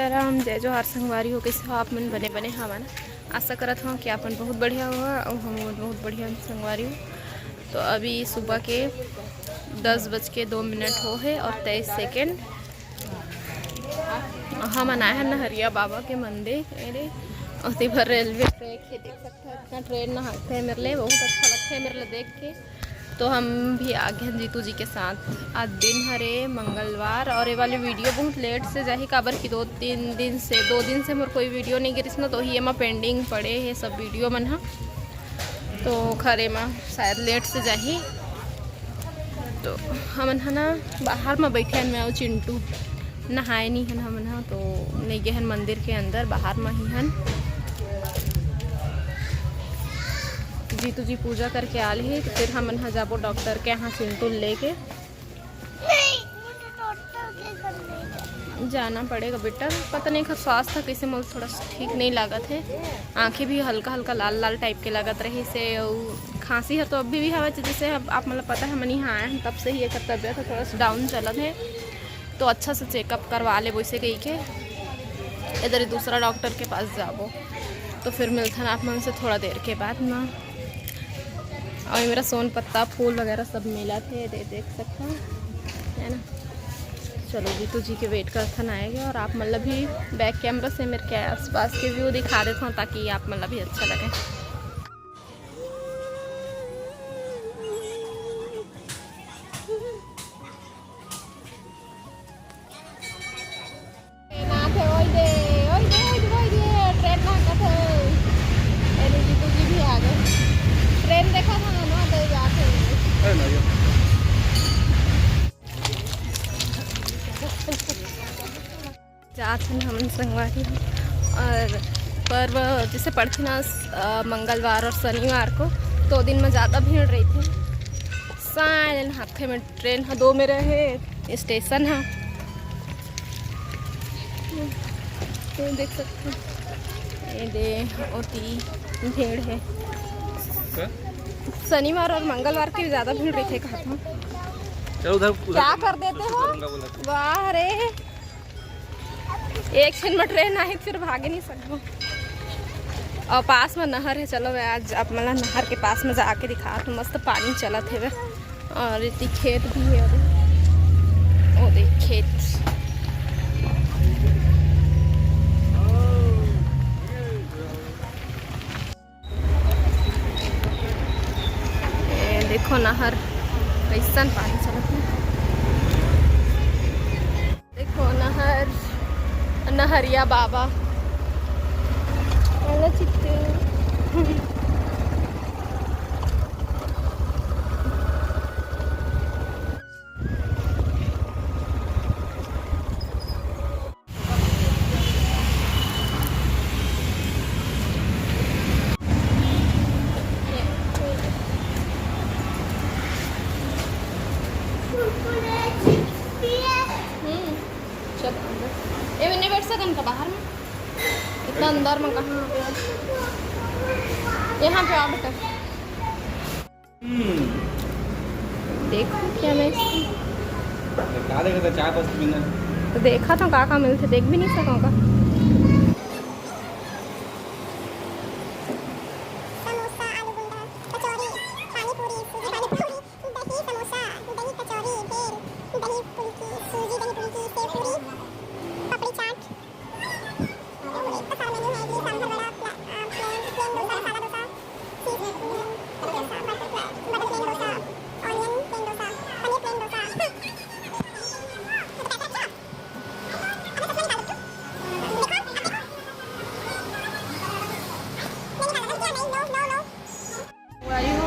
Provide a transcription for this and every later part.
सीताराम जय जोहार संगवारी हो। कैसे हो आप मन? बने बने हवा ना। आशा करत हूँ कि आपन बहुत बढ़िया हुआ और हम बहुत बढ़िया संगवारी हो। तो अभी सुबह के 10:02 हो है और 23 सेकेंड। हम आए हैं नहरिया बाबा के मंदिर मेरे और भर रेलवे ट्रैक है। देख सकते हैं इतना ट्रेन नहाते हैं मेरे लिए बहुत अच्छा लगता है मेरे लिए देख के। तो हम भी आ गए हैं जीतू जी के साथ। आज दिन हरे मंगलवार और ये वाली वीडियो बहुत लेट से जाही काबर की 2 दिन से मोर कोई वीडियो नहीं गिरिस ना। तो ही एमा पेंडिंग पड़े है सब वीडियो मन हा। तो खरे में शायद लेट से जाही। तो हमन है ना बाहर में बैठे हैं। मैं और चिंटू नहाए नहीं हन हमन हा। तो नहीं गए हन मंदिर के अंदर, बाहर में ही हन। जीतू जी पूजा करके आल ही। तो फिर हमन हा जाबो डॉक्टर के यहाँ चिंटू लेके। जाना पड़ेगा बेटा। पता नहीं स्वास्थ्य कैसे मुझे थोड़ा ठीक नहीं लागत है। आंखें भी हल्का हल्का लाल लाल टाइप के लागत रही से। खांसी है तो अभी भी हवा जैसे आप मतलब पता है हम यहाँ आए हैं तब से ही एक तबियत थोड़ा सा डाउन चलत है। तो अच्छा से चेकअप करवा ले वैसे कही के इधर दूसरा डॉक्टर के पास जाबो। तो फिर मिलता है आप मन से थोड़ा देर के बाद ना। और मेरा सोन पत्ता फूल वगैरह सब मिला थे देख सकते हैं है ना। चलो जीतू जी के वेट करते हैं आएंगे। और आप मतलब भी बैक कैमरा से मेरे के आसपास के व्यू दिखा देता हूँ ताकि आप मतलब भी अच्छा लगे। जीतू जी भी आ गए। ट्रेन देखा था ना तो जाते जाते हम संगवारी। और पर्व जैसे पड़ती ना मंगलवार और शनिवार को 2 दिन में ज़्यादा भीड़ रही थी। साइन हाथे में ट्रेन है 2 में रहे स्टेशन है। तो देख सकते हैं ये दे ओती भीड़ है। शनिवार और मंगलवार की ज़्यादा भीड़ रही थी। कहा था क्या कर देते हो? वाह रे एक क्षण में ट्रेन आई फिर भागे नहीं सकूँ। और पास में नहर है। चलो मैं आज आप मतलब नहर के पास में जाके दिखा तो मस्त पानी चला थे वे। और इतनी खेत भी है वो देख खेत। देखो नहर कैसन पानी चलत है। देखो नहर नहरिया बाबा चित्तू। नहीं बैठ सकन का बाहर में इतना अंदर में कहाँ यहाँ पे आओ बेटा। देखो क्या मैं चाय तो देखा था का मिलते देख भी नहीं सकूँगा।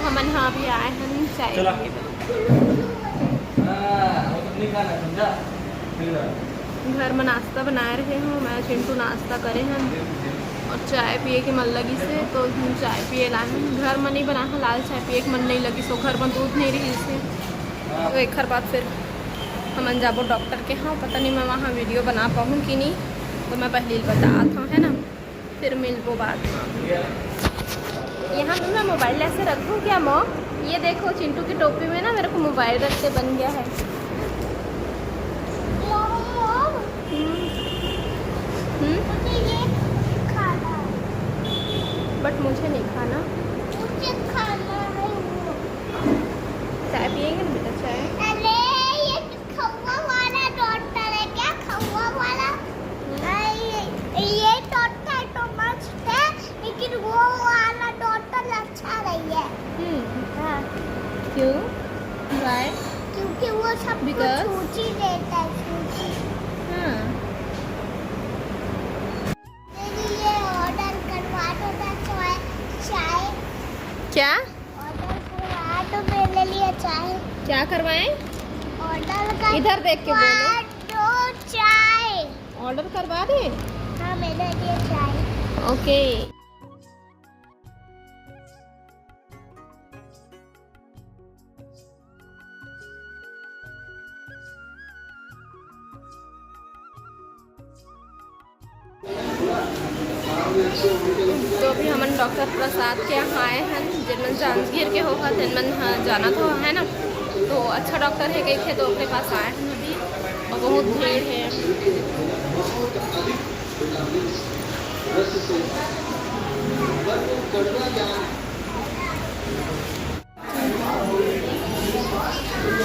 हमन यहाँ भी आए हैं चाय घर में नाश्ता बना रहे हो। मैं चिंटू नाश्ता करे हैं और चाय पिए के मन लगी से तो चाय पिए लाए हैं। घर में नहीं बना है लाल चाय पिए के मन नहीं लगी सो घर में दूध नहीं रही से। तो एक बाद फिर हमन जाबो डॉक्टर के। हाँ पता नहीं मैं वहाँ वीडियो बना पाऊँ कि नहीं। तो मैं पहले बता था है ना। फिर मिलबो बात में। यहाँ पे मैं मोबाइल ऐसे रखूँ क्या मॉम? ये देखो चिंटू की टोपी में ना मेरे को मोबाइल रखते बन गया है। ये खाना है। बट मुझे नहीं खाना। मुझे खाना है वो। चाय पिएंगे ना बेटा चाय? अरे ये खवा वाला डॉक्टर है क्या? खवा वाला ये डॉक्टर तो मस्त है, लेकिन वो वाला डॉक्टर अच्छा नहीं है। हाँ। क्यों? Why? क्योंकि वो सब Because? सूची देता है, सूची। हाँ। मेरे लिए ऑर्डर करवा दो ना चाय। क्या? ऑर्डर करवा दो मेरे लिए चाय। क्या करवाएं? ऑर्डर कर इधर देख के बोलो। दो चाय। ऑर्डर करवा दे। हाँ मेरे लिए चाय। ओके। तो अभी हमन डॉक्टर प्रसाद के यहाँ आए हैं, जिनमन जांजगीर के होगा तिनमन जाना तो है ना, तो अच्छा डॉक्टर है गए थे तो अपने पास आए हैं अभी, और बहुत भीड़ है।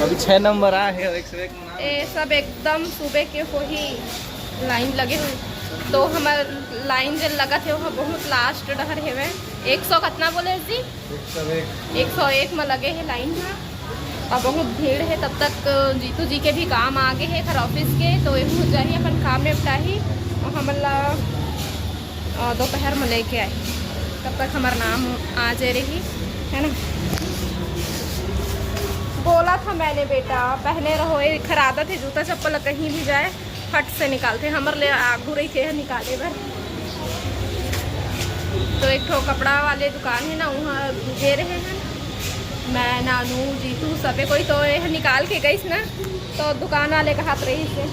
अभी 6 नंबर आ है। ये सब एकदम सुबह के हो ही लाइन लगे हुए, तो हमार लाइन जो लगा थे वह बहुत लास्ट डहर है। 100 कितना बोले जी? 101 में लगे है लाइन में, और बहुत भीड़ है। तब तक जीतू जी के भी काम आगे है घर ऑफिस के, तो ये हो जाए अपन काम निपटा ही और हमला दोपहर में लेके आए, तब तक हमारा नाम आ जाए रही है ना। बोला था मैंने बेटा पहने रहो, ये खरादत है जूता चप्पल कहीं भी जाए फट से निकालते, हमारे लिए आगू रही थे निकाले भर। तो एक ठो कपड़ा वाले दुकान है ना, वहाँ दे रहे हैं, मैं नानू जीतू सबे कोई तो यह निकाल के गई ना, तो दुकान वाले का हाथ रही से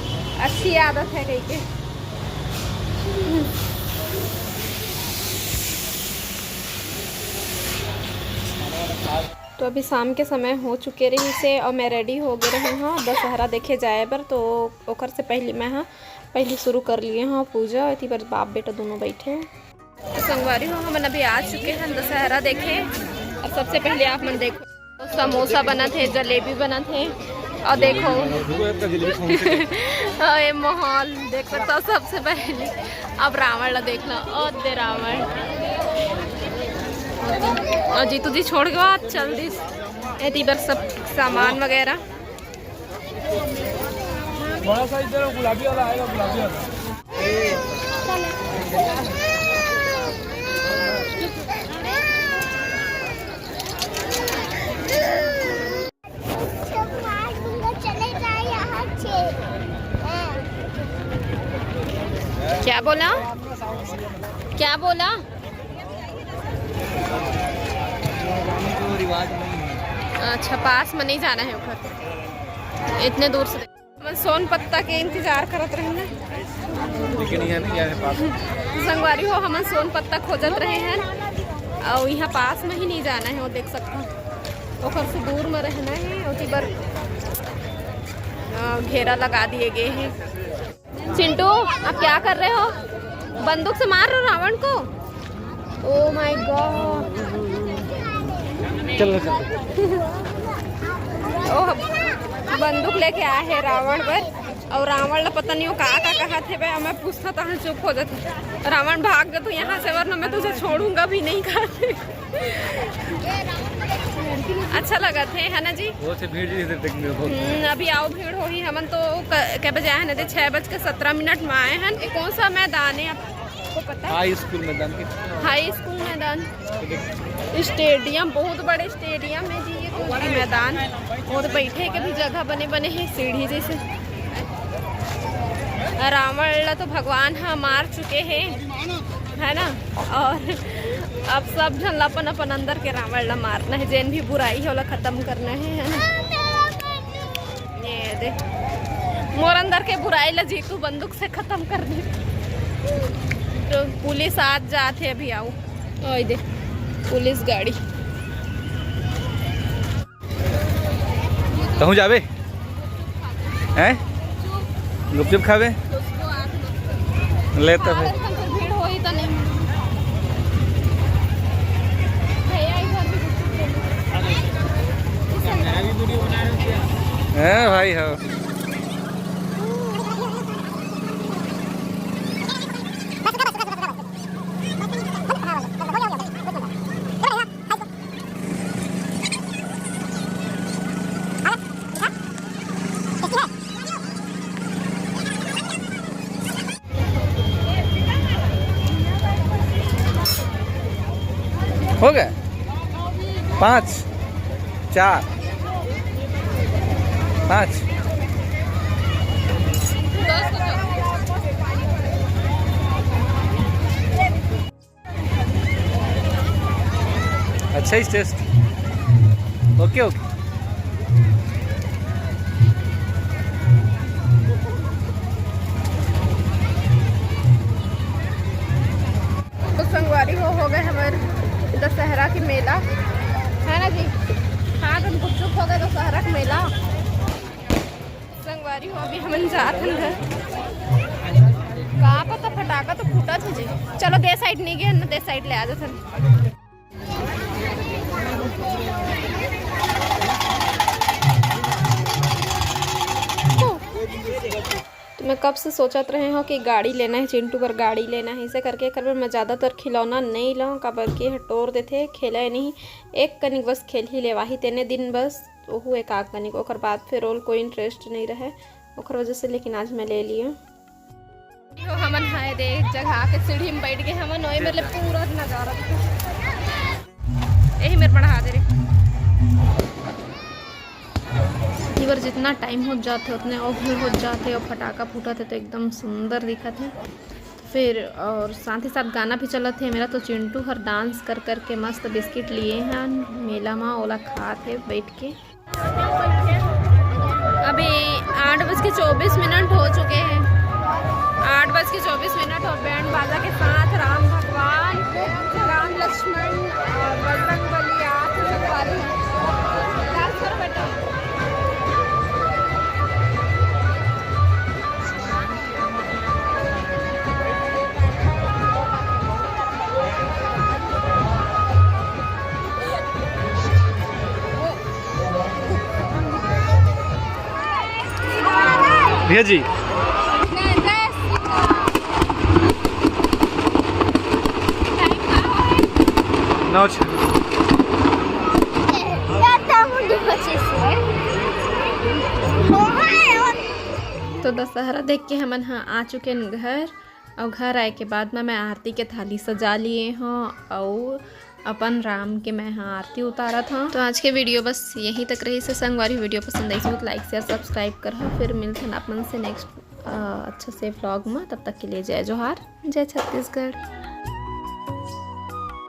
अच्छी आदत है कहीं के। तो अभी शाम के समय हो चुके रही से, और मैं रेडी हो गए रहे हाँ दशहरा देखे जाए बर, तो ओकर से पहले मैं हाँ पहले शुरू कर लिए हाँ पूजा। इतनी बार बाप बेटा दोनों बैठे। तो संगवारी हो हम अभी आ चुके हैं दशहरा देखे, और सबसे पहले आप मन देखो तो समोसा बना थे, जलेबी बना थे, और देखो ये माहौल देख सकते हो। सबसे पहले अब रावण ला देखना, और दे रावण, और जीतू जी छोड़ गया चल दी इतनी बार सब सामान वगैरह। बड़ा सा इधर गुलाबी वाला आएगा, गुलाबी वाला। क्या बोला? क्या बोला? अच्छा पास में नहीं जाना है उधर, इतने दूर से मैं सोन पत्ता के इंतजार करत रहे ना, लेकिन यहाँ नहीं है पास। संगवारी हो हम सोन पत्ता खोजत रहे हैं, और यहाँ पास में ही नहीं जाना है, वो देख सकते हो उधर से दूर में रहना है। उसी पर घेरा लगा दिए गए हैं। चिंटू आप क्या कर रहे हो? बंदूक से मार रहे हो रावण को? Oh my God. चलो ओह बंदूक लेके आए हैं रावण पर, और रावण ला पता नहीं वो का कहा थे भाई, मैं पूछता था चुप हो जाती। रावण भाग जा तू यहाँ से, वरना मैं तुझे छोड़ूंगा भी नहीं खाते। अच्छा लगा थे है ना जी? वो से भीड़ इधर देखने अभी आओ भीड़ हो ही। हमन तो क्या बजे आए हैं? 6:17 में आए हैं। कौन सा मैदान है आपको पता है? हाई स्कूल मैदान। हाई स्कूल मैदान, स्टेडियम, बहुत बड़े स्टेडियम है जी ये तो मैदान, और बैठे के भी जगह बने बने हैं सीढ़ी जैसे। रावण तो भगवान हाँ मार चुके हैं है ना, और अब सब जन अपन अपन अंदर के रावण ला मारना है, जैन भी बुराई है खत्म करना है ना। ये देख मोर अंदर के बुराई ला जीतू बंदूक से खत्म कर दे। तो पुलिस आज जाते अभी आओ, ओए दे पुलिस गाड़ी कहूँ जावे हैं? गुपचुप खावे ले तो है। भीड़ हो ही तो नहीं। भैया इधर भी गुपचुप ले लो। हैं भाई हो। हो गए 5 4 5 अच्छा ही टेस्ट। Okay okay. तो संगवारी हो गए हमारे दशहरा की मेला है ना जी। हाँ तो गुपचुप हो गए दशहरा का मेला। संगवारी हो अभी हम जात हैं घर। कहाँ पता फटाका तो फूटा था जी। चलो दे साइड नहीं गए ना, दे साइड ले आ जाते। तो मैं कब से सोचत रहे हो कि गाड़ी लेना है, चिंटू पर गाड़ी लेना है। ऐसे करके कर मैं ज़्यादातर खिलौना नहीं लाऊँ काबर के हटोर देते खेला नहीं। एक कनिक बस खेल ही लेवाही तेने दिन बस ओहू एक आग कनिक ओकर बाद फिर और कोई इंटरेस्ट नहीं रहे ओकर वजह से। लेकिन आज मैं ले लिए हमन है देख जगह के सीढ़ी में बैठ गए हमन वही मतलब पूरा नज़ारा यही मेरे बढ़ा दे रहे। इधर जितना टाइम हो जाते उतने और भीड़ हो जाते और फटाका फूटते तो एकदम सुंदर दिखते हैं। फिर और साथ ही साथ गाना भी चलत है मेरा। तो चिंटू हर डांस कर कर के मस्त बिस्किट लिए हैं मेला में ओला खाते बैठ के। अभी 8:24 हो चुके हैं। 8:24 और बैंड बाजा के साथ राम भगवान, राम लक्ष्मण और बजरंग बली आते वाले हैं। डांस करो बेटा। भैया जी तो दशहरा देख के हमन हाँ आ चुके हैं घर। और घर आए के बाद में मैं आरती के थाली सजा लिए हूँ और अपन राम के मैं हाँ आरती उतारा था। तो आज के वीडियो बस यहीं तक रही। से संगवारी वीडियो पसंद आई तो लाइक शेयर सब्सक्राइब कर। फिर मिलते हैं अपन से नेक्स्ट अच्छा से व्लॉग में। तब तक के लिए जय जोहार, जय छत्तीसगढ़।